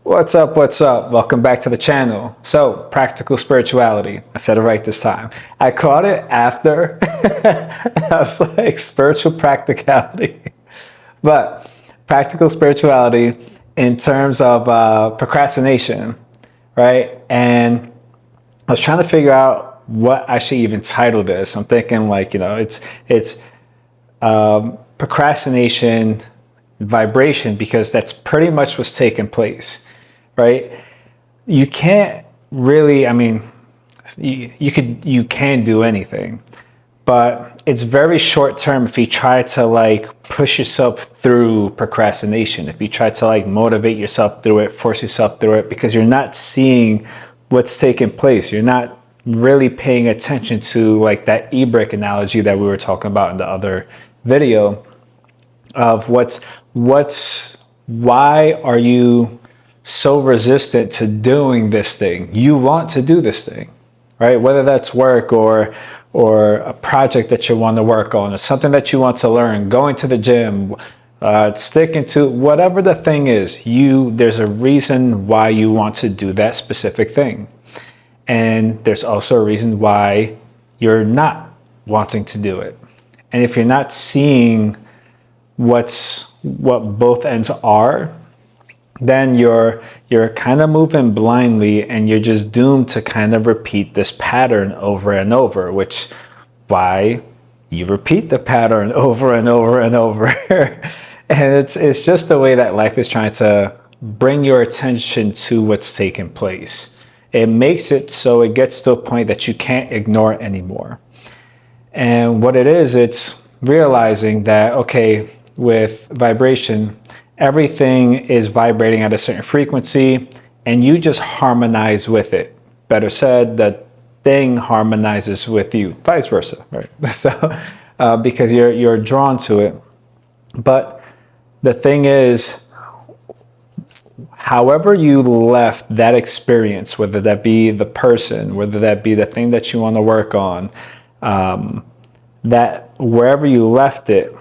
What's up? What's up? Welcome back to the channel. So, practical spirituality. I said it right this time. I caught it after. I was like, spiritual practicality. But practical spirituality in terms of procrastination, right? And I was trying to figure out what I should even title this. I'm thinking it's procrastination vibration because that's pretty much what's taking place, right? You can't really, you can do anything, but it's very short term if you try to like push yourself through procrastination, if you try to like motivate yourself through it, force yourself through it, because you're not seeing what's taking place. You're not really paying attention to like that e-brake analogy that we were talking about in the other video of why are you so resistant to doing this thing? You want to do this thing, right? Whether that's work or a project that you want to work on, or something that you want to learn, going to the gym, sticking to whatever the thing is, there's a reason why you want to do that specific thing. And there's also a reason why you're not wanting to do it. And if you're not seeing what both ends are, then you're kind of moving blindly, and you're just doomed to kind of repeat this pattern over and over, which why you repeat the pattern over and over and over. And it's just the way that life is trying to bring your attention to what's taking place. It makes it so it gets to a point that you can't ignore it anymore. And what it is, it's realizing that, okay, with vibration, everything is vibrating at a certain frequency, and you just harmonize with it. Better said, the thing harmonizes with you, vice versa, right? So, because you're drawn to it. But the thing is, however you left that experience, whether that be the person, whether that be the thing that you want to work on, that wherever you left it,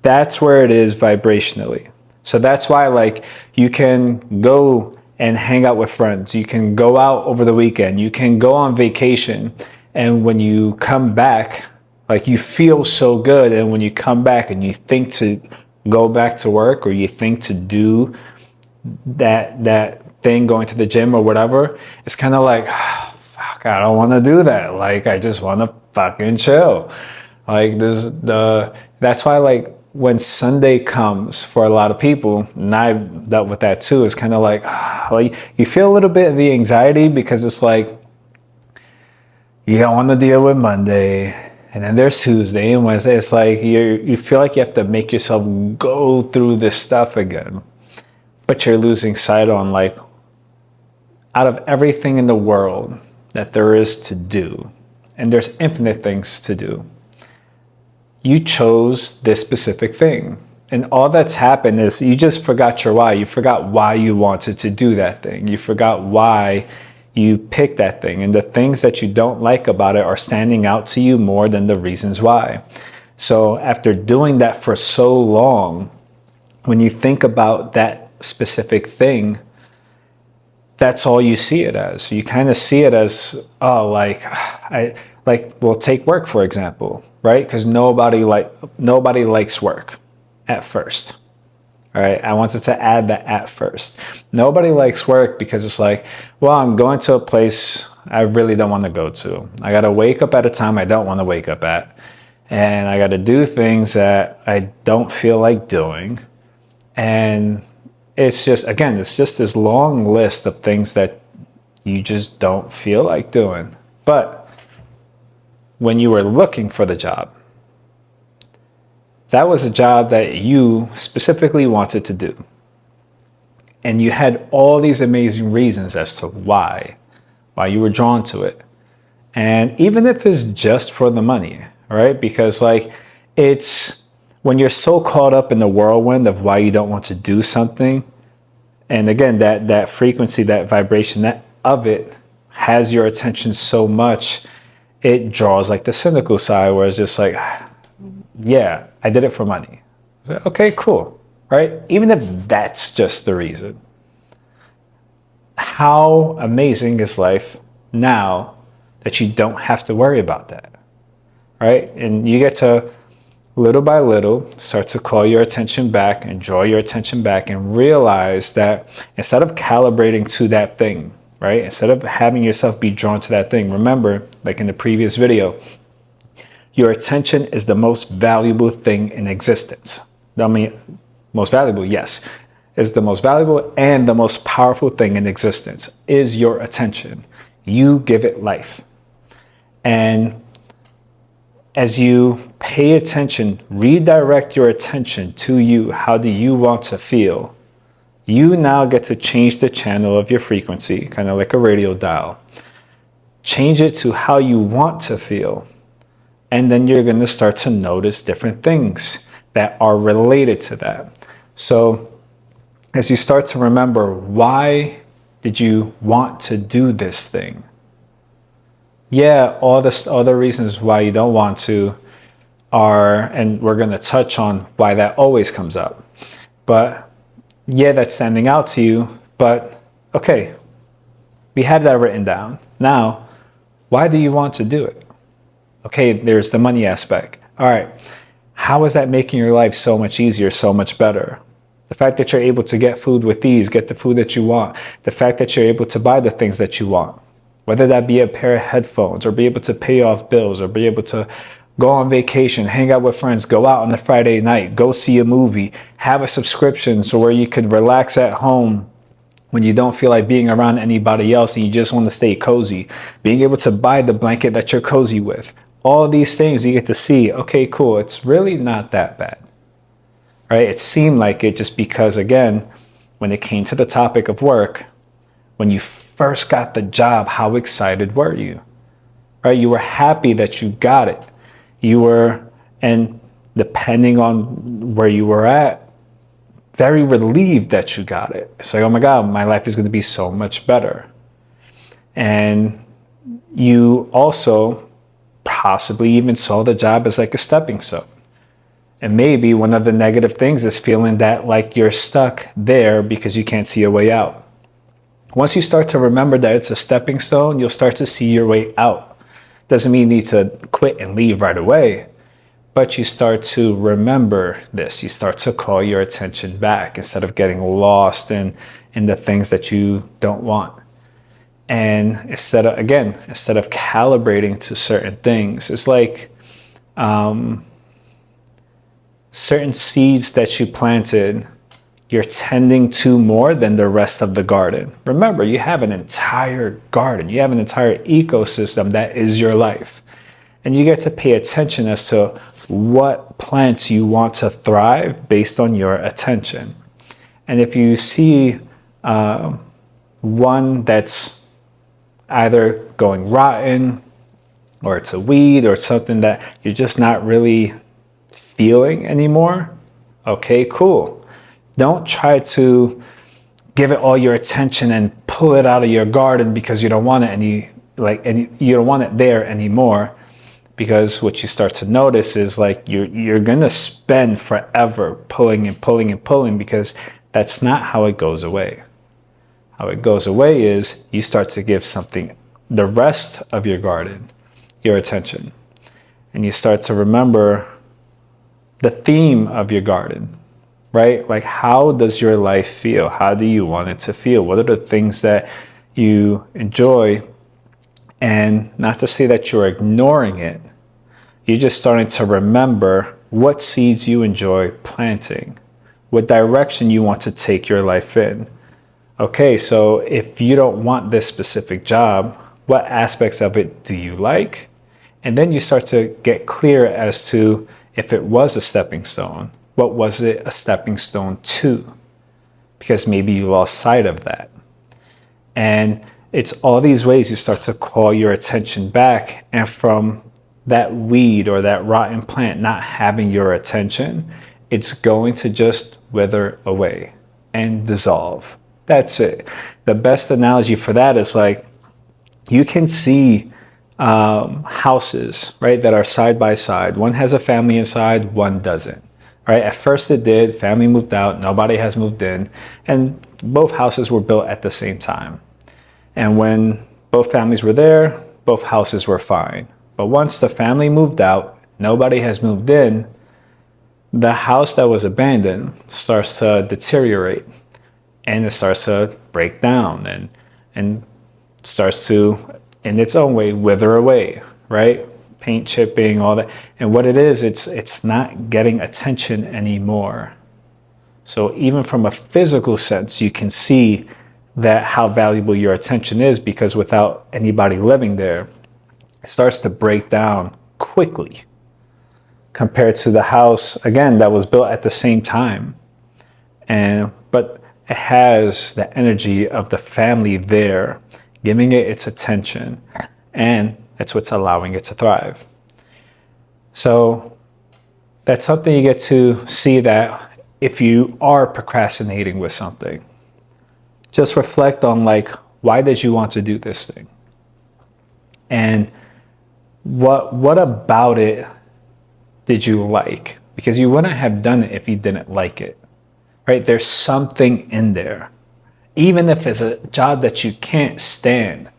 that's where it is vibrationally. So that's why, like, you can go and hang out with friends. You can go out over the weekend. You can go on vacation. And when you come back, like, you feel so good. And when you come back and you think to go back to work, or you think to do that thing, going to the gym or whatever, it's kind of like, fuck, I don't want to do that. Like, I just want to fucking chill. Like, that's why, like, when Sunday comes for a lot of people, and I've dealt with that too, it's kind of like you feel a little bit of the anxiety, because it's like you don't want to deal with Monday, and then there's Tuesday and Wednesday. It's like you feel like you have to make yourself go through this stuff again, but you're losing sight on, like, out of everything in the world that there is to do, and there's infinite things to do, you chose this specific thing. And all that's happened is you just forgot your why. You forgot why you wanted to do that thing. You forgot why you picked that thing. And the things that you don't like about it are standing out to you more than the reasons why. So after doing that for so long, when you think about that specific thing, that's all you see it as. You kind of see it as, we'll take work, for example, right? Because nobody likes work at first. All right, I wanted to add that at first. Nobody likes work because it's like, well, I'm going to a place I really don't want to go to. I got to wake up at a time I don't want to wake up at. And I got to do things that I don't feel like doing. And it's just this long list of things that you just don't feel like doing. But when you were looking for the job, that was a job that you specifically wanted to do. And you had all these amazing reasons as to why you were drawn to it. And even if it's just for the money, right? Because, like, it's when you're so caught up in the whirlwind of why you don't want to do something. And again, that frequency, that vibration, that of it has your attention so much, it draws like the cynical side, where it's just like, yeah, I did it for money. So, okay, cool, right? Even if that's just the reason, how amazing is life now that you don't have to worry about that, right? And you get to, little by little, start to call your attention back and draw your attention back and realize that instead of calibrating to that thing, right? Instead of having yourself be drawn to that thing, remember, like in the previous video, your attention is the most valuable thing in existence. I mean, most valuable, yes, is the most valuable and the most powerful thing in existence is your attention. You give it life. And as you pay attention, redirect your attention to you. How do you want to feel? You now get to change the channel of your frequency, kind of like a radio dial. Change it to how you want to feel. And then you're going to start to notice different things that are related to that. So as you start to remember, why did you want to do this thing? Yeah, all the other reasons why you don't want to are, and we're going to touch on why that always comes up. But yeah, that's standing out to you. But okay, we have that written down. Now, why do you want to do it? Okay, there's the money aspect. All right, how is that making your life so much easier, so much better? The fact that you're able to get food with ease, get the food that you want, the fact that you're able to buy the things that you want, whether that be a pair of headphones or be able to pay off bills or be able to go on vacation, hang out with friends, go out on a Friday night, go see a movie, have a subscription so where you could relax at home when you don't feel like being around anybody else and you just want to stay cozy, being able to buy the blanket that you're cozy with. All these things you get to see, okay, cool, it's really not that bad, right? It seemed like it just because, again, when it came to the topic of work, when you first got the job, how excited were you, right? You were happy that you got it. You were, and depending on where you were at, very relieved that you got it. It's like, oh my God, my life is going to be so much better. And you also possibly even saw the job as like a stepping stone. And maybe one of the negative things is feeling that like you're stuck there because you can't see a way out. Once you start to remember that it's a stepping stone, you'll start to see your way out. Doesn't mean you need to quit and leave right away, but you start to remember this. You start to call your attention back instead of getting lost in the things that you don't want. And instead of calibrating to certain things, it's like certain seeds that you planted, you're tending to more than the rest of the garden. Remember, you have an entire garden. You have an entire ecosystem that is your life. And you get to pay attention as to what plants you want to thrive based on your attention. And if you see one that's either going rotten or it's a weed or it's something that you're just not really feeling anymore, okay, cool. Don't try to give it all your attention and pull it out of your garden because you don't want it you don't want it there anymore. Because what you start to notice is like you're gonna spend forever pulling and pulling and pulling, because that's not how it goes away. How it goes away is you start to give something, the rest of your garden, your attention. And you start to remember the theme of your garden, right? Like, how does your life feel? How do you want it to feel? What are the things that you enjoy? And not to say that you're ignoring it, you're just starting to remember what seeds you enjoy planting, what direction you want to take your life in. Okay, so if you don't want this specific job, what aspects of it do you like? And then you start to get clear as to, if it was a stepping stone, what was it a stepping stone to? Because maybe you lost sight of that. And it's all these ways you start to call your attention back, and from that weed or that rotten plant not having your attention, it's going to just wither away and dissolve. That's it. The best analogy for that is like, you can see houses, right, that are side by side. One has a family inside, one doesn't. Right? At first it did, family moved out, nobody has moved in, and both houses were built at the same time. And when both families were there, both houses were fine. But once the family moved out, nobody has moved in, the house that was abandoned starts to deteriorate, and it starts to break down, and starts to, in its own way, wither away, right? Paint chipping, all that. And what it is, it's not getting attention anymore. So even from a physical sense, you can see that how valuable your attention is, because without anybody living there, it starts to break down quickly compared to the house, again, that was built at the same time. But it has the energy of the family there, giving it its attention, and that's what's allowing it to thrive. So that's something you get to see, that if you are procrastinating with something, just reflect on, like, why did you want to do this thing? And what about it did you like? Because you wouldn't have done it if you didn't like it, right? There's something in there, even if it's a job that you can't stand,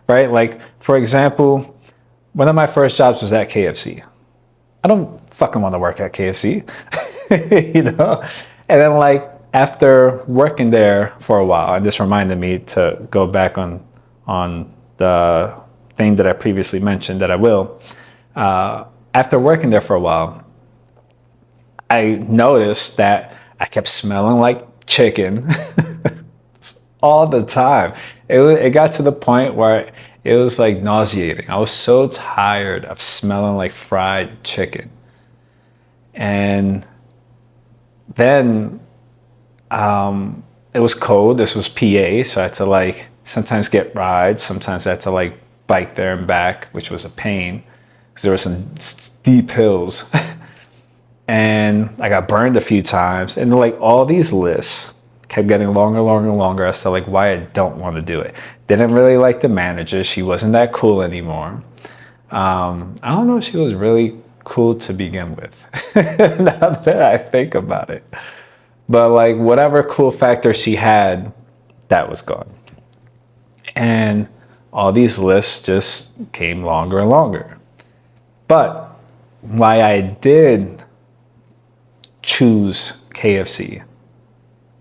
right? Like, for example, one of my first jobs was at KFC. I don't fucking want to work at KFC, you know? And then, like, after working there for a while, and this reminded me to go back on the thing that I previously mentioned that I will. After working there for a while, I noticed that I kept smelling like chicken all the time. It got to the point where it was like nauseating. I was so tired of smelling like fried chicken. And then it was cold. This was PA, so I had to, like, sometimes get rides. Sometimes I had to, like, bike there and back, which was a pain because there were some steep hills. And I got burned a few times. And, like, all these lists kept getting longer, longer, and longer as to, like, why I don't want to do it. Didn't really like the manager. She wasn't that cool anymore. I don't know if she was really cool to begin with, now that I think about it. But, like, whatever cool factor she had, that was gone. And all these lists just came longer and longer. But why I did choose KFC,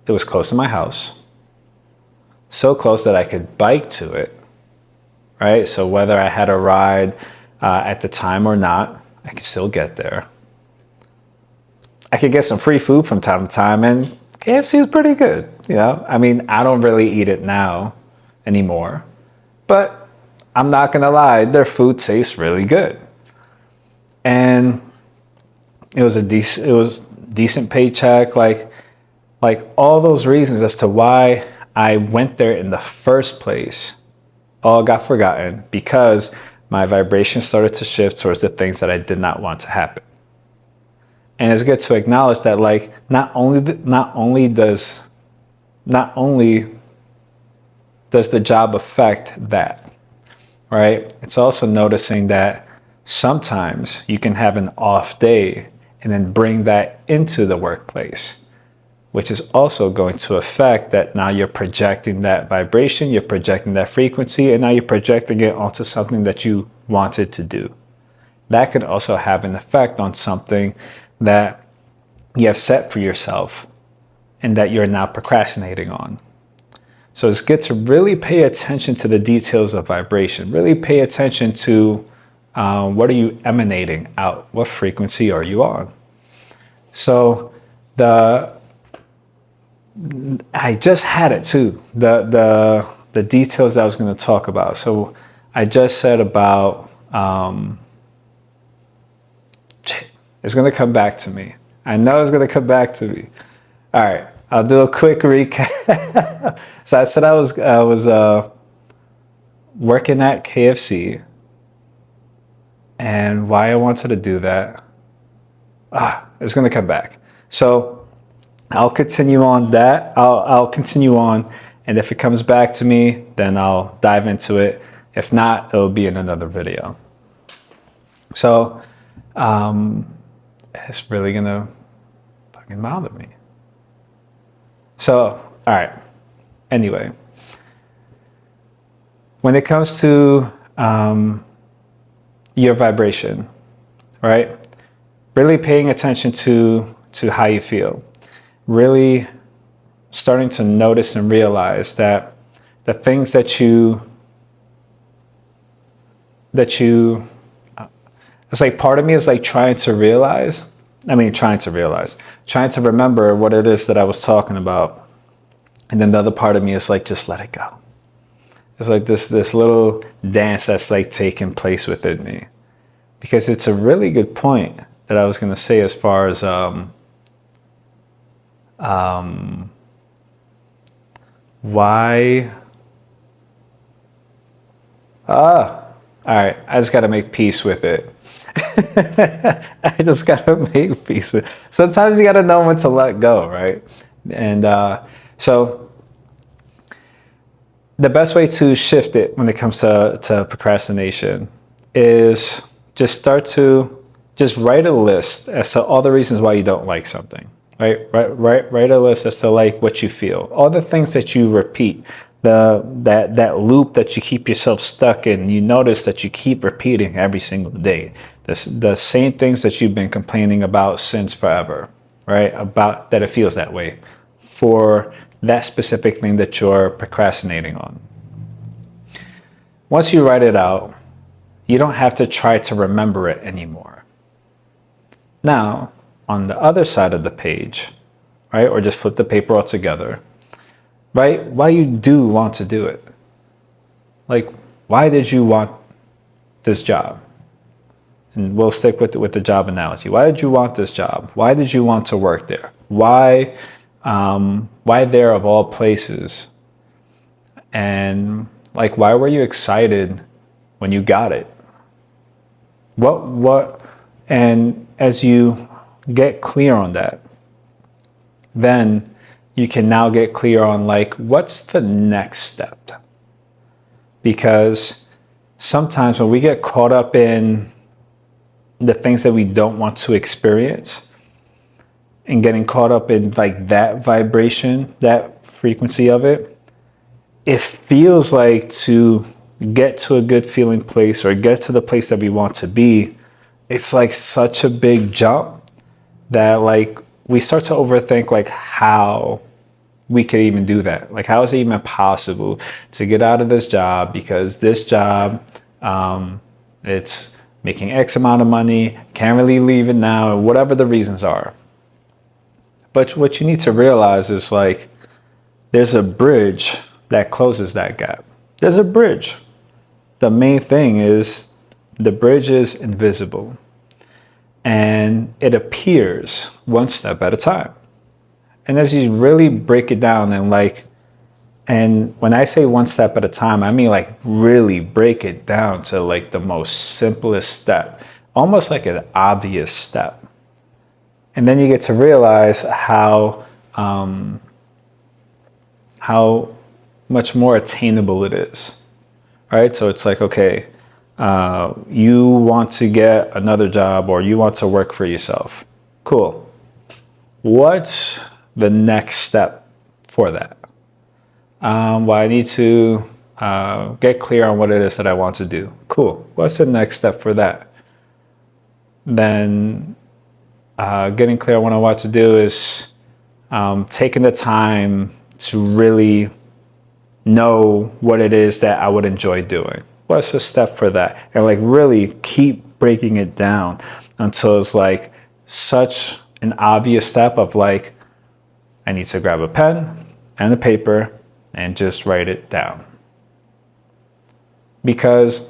it was close to my house. So close that I could bike to it, right? So whether I had a ride at the time or not, I could still get there. I could get some free food from time to time, and KFC is pretty good, you know? I mean, I don't really eat it now anymore, but I'm not gonna lie, their food tastes really good. And it was decent paycheck, like all those reasons as to why I went there in the first place all got forgotten, because my vibration started to shift towards the things that I did not want to happen. And it's good to acknowledge that, like, not only does the job affect that, right? It's also noticing that sometimes you can have an off day and then bring that into the workplace, which is also going to affect that. Now you're projecting that vibration, you're projecting that frequency, and now you're projecting it onto something that you wanted to do. That could also have an effect on something that you have set for yourself and that you're now procrastinating on. So it's good to really pay attention to the details of vibration. Really pay attention to what are you emanating out? What frequency are you on? So I just had it too. The details that I was going to talk about. So I just said about it's going to come back to me. I know it's going to come back to me. All right, I'll do a quick recap. So I said I was working at KFC, and why I wanted to do that. It's going to come back. So I'll continue on that. I'll continue on, and if it comes back to me, then I'll dive into it. If not, it'll be in another video. So it's really gonna fucking bother me. So, all right. Anyway, when it comes to your vibration, right? Really paying attention to how you feel. Really starting to notice and realize that the things that you it's like part of me is like trying to remember what it is that I was talking about. And then the other part of me is like, just let it go. It's like this little dance that's like taking place within me. Because it's a really good point that I was going to say as far as why. All right, I just got to make peace with it. I just got to make peace with it. Sometimes you got to know when to let go, right? And so the best way to shift it when it comes to procrastination is just write a list as to all the reasons why you don't like something, right? Write a list as to like what you feel, all the things that you repeat, that loop that you keep yourself stuck in. You notice that you keep repeating every single day, the same things that you've been complaining about since forever, right? About that it feels that way for that specific thing that you're procrastinating on. Once you write it out, you don't have to try to remember it anymore. Now, on the other side of the page, right, or just flip the paper altogether, right, why you do want to do it. Like, why did you want this job? And we'll stick with the job analogy. Why did you want this job? Why did you want to work there? Why there of all places? And like, why were you excited when you got it? And as you get clear on that, then you can now get clear on like, what's the next step? Because sometimes when we get caught up in the things that we don't want to experience and getting caught up in like that vibration, that frequency of it, it feels like to get to a good feeling place or get to the place that we want to be, it's like such a big jump that like we start to overthink like how we could even do that. Like, how is it even possible to get out of this job because this job, it's making X amount of money, can't really leave it now, or whatever the reasons are. But what you need to realize is like, there's a bridge that closes that gap. There's a bridge. The main thing is the bridge is invisible and it appears one step at a time. And as you really break it down and when I say one step at a time, I mean like really break it down to like the most simplest step, almost like an obvious step. And then you get to realize how much more attainable it is, right? So it's like, okay, you want to get another job or you want to work for yourself. Cool. What's the next step for that? Well, I need to get clear on what it is that I want to do. Cool. What's the next step for that? Then getting clear on what I want to do is taking the time to really know what it is that I would enjoy doing. What's the step for that? And like really keep breaking it down until it's like such an obvious step of like, I need to grab a pen and a paper and just write it down. Because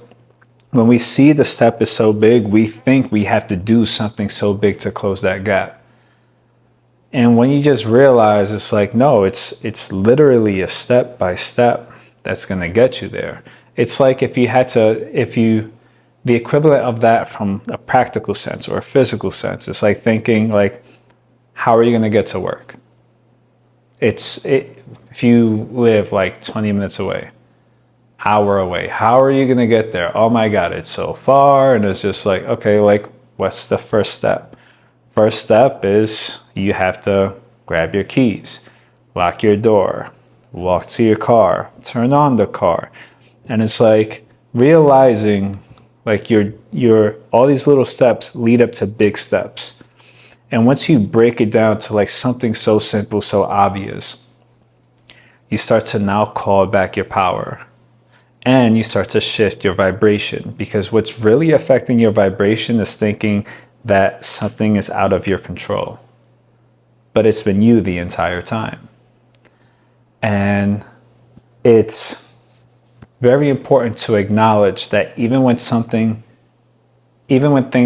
when we see the step is so big, we think we have to do something so big to close that gap. And when you just realize it's like, no, it's literally a step by step that's going to get you there. It's like the equivalent of that from a practical sense or a physical sense, it's like thinking like, how are you going to get to work? If you live like 20 minutes away, hour away, how are you going to get there? Oh my God, it's so far. And it's just like, okay, like what's the first step? First step is you have to grab your keys, lock your door, walk to your car, turn on the car. And it's like realizing like your all these little steps lead up to big steps. And once you break it down to like something so simple, so obvious, you start to now call back your power, and you start to shift your vibration, because what's really affecting your vibration is thinking that something is out of your control, but it's been you the entire time. And it's very important to acknowledge that even when things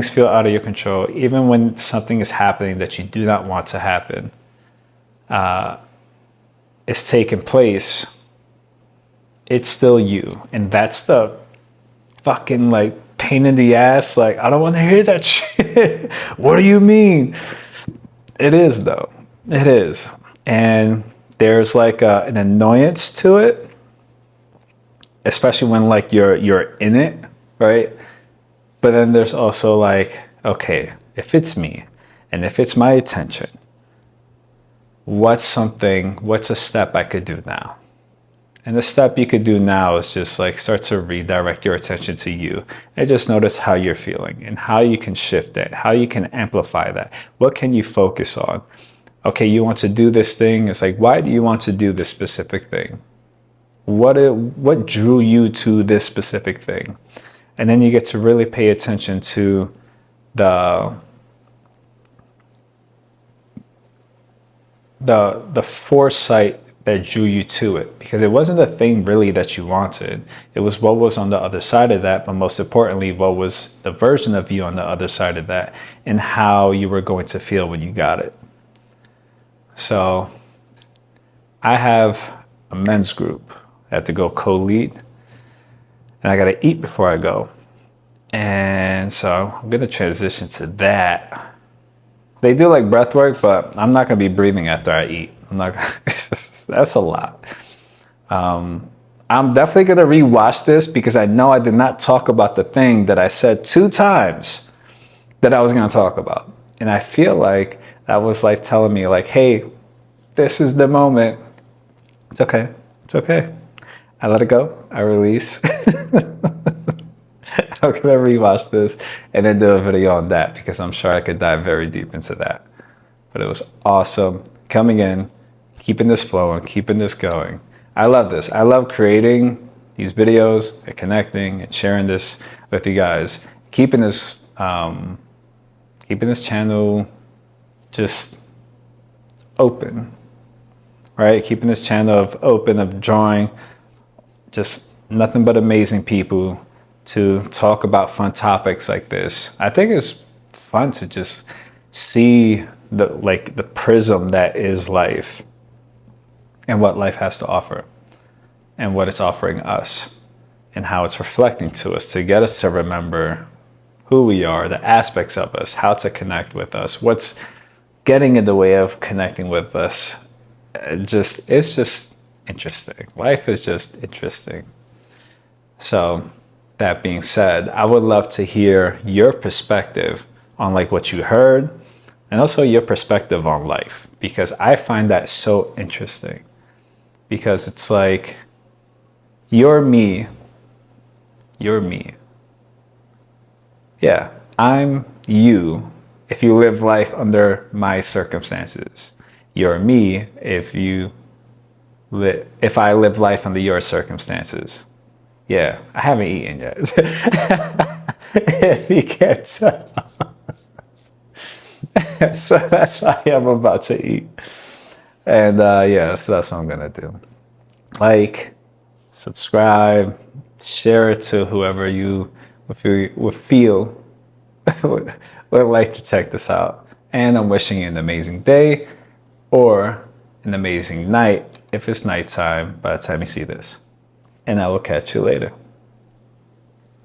feel out of your control, even when something is happening that you do not want to happen, is taking place, it's still you. And that's the fucking like pain in the ass. Like, I don't want to hear that shit. What do you mean? It is though. It is. And there's like an annoyance to it, especially when like you're in it, right? But then there's also like, okay, if it's me and if it's my attention, what's a step I could do now? And the step you could do now is just like start to redirect your attention to you and just notice how you're feeling and how you can shift it, how you can amplify that. What can you focus on? Okay, you want to do this thing. It's like, why do you want to do this specific thing? What drew you to this specific thing? And then you get to really pay attention to the foresight that drew you to it, because it wasn't the thing really that you wanted. It was what was on the other side of that, but most importantly, what was the version of you on the other side of that, and how you were going to feel when you got it. So I have a men's group I have to go co-lead, and I got to eat before I go. And so I'm going to transition to that. They do like breath work, but I'm not going to be breathing after I eat. I'm not gonna, that's a lot. I'm definitely going to rewatch this, because I know I did not talk about the thing that I said 2 times that I was going to talk about. And I feel like that was like telling me like, hey, this is the moment. It's okay. It's okay. I let it go. I release. I'm going to rewatch this and then do a video on that, because I'm sure I could dive very deep into that. But it was awesome coming in, keeping this flowing, keeping this going. I love this. I love creating these videos and connecting and sharing this with you guys. Keeping this channel just open, right? Keeping this channel open, of drawing just nothing but amazing people to talk about fun topics like this. I think it's fun to just see the prism that is life, and what life has to offer, and what it's offering us, and how it's reflecting to us to get us to remember who we are, the aspects of us, how to connect with us, what's getting in the way of connecting with us. It's just interesting. Life is just interesting. So that being said, I would love to hear your perspective on like what you heard, and also your perspective on life, because I find that so interesting. Because it's like, you're me. Yeah, I'm you if you live life under my circumstances. You're me if I live life under your circumstances. Yeah, I haven't eaten yet. If you can't tell. So that's why I'm about to eat. And yeah, so that's what I'm gonna do. Like, subscribe, share it to whoever you would feel would like to check this out. And I'm wishing you an amazing day, or an amazing night if it's nighttime by the time you see this. And I will catch you later.